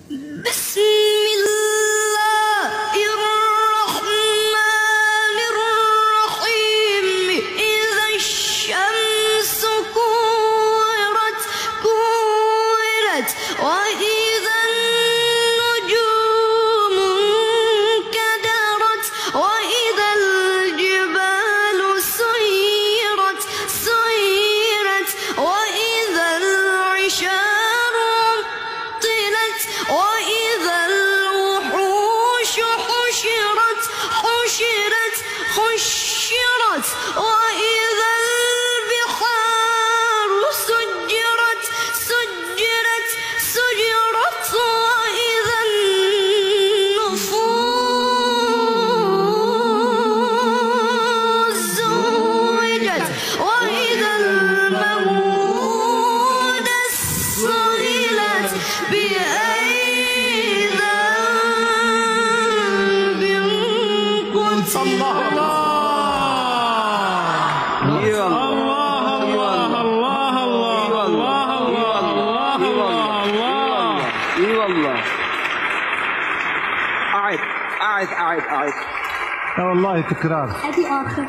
بسم الله الرحمن الرحيم. إذا الشمس كورت وإذا النجوم انكدرت وإذا الجبال سيرت وإذا العشار عطلت وإذا الوحوش حشرت وإذا البحار سجرت وإذا النفوس زوجت وإذا الموءودة سئلت بأي ذنب قتلت. أعد. لا والله تكرار. هذه آخر.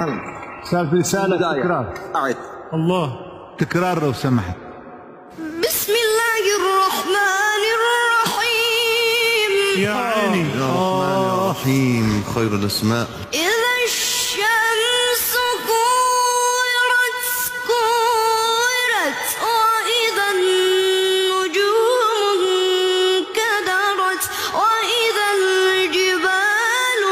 صار في رسالة تكرار. أعد. الله تكرار لو سمحت. بسم الله الرحمن الرحيم. يا عيني. الرحمن الرحيم خير الأسماء. إذا الشمس كورت وإذا النجوم انكدرت وإذا الجبال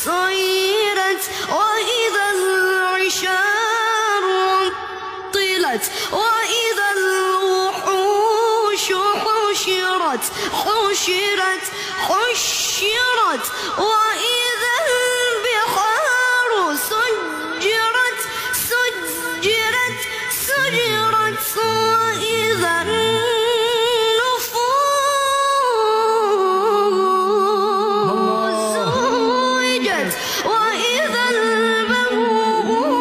سيرت وإذا العشار عطلت وإذا الوحوش حشرت وإذا البحار سجرت وإذا النفوس زوجت وإذا الموءودة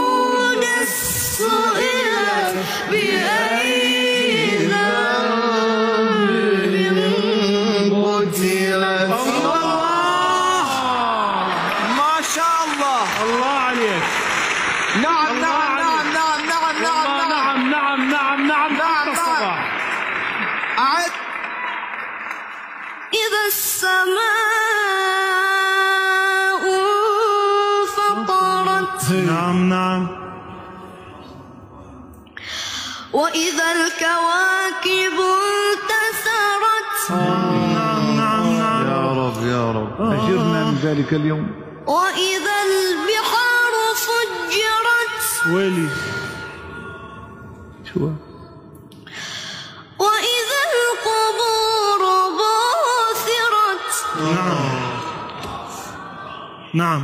سئلت بأي ذنب قتلت. ما شاء الله. الله عليك. نعم. أعد. إذا السماء انفطرت. نعم. وإذا الكواكب انتثرت. نعم. يا رب أجرنا من ذلك اليوم. وإذا البحار فجرت. ويلي شو وإذا القبور بعثرت. نعم.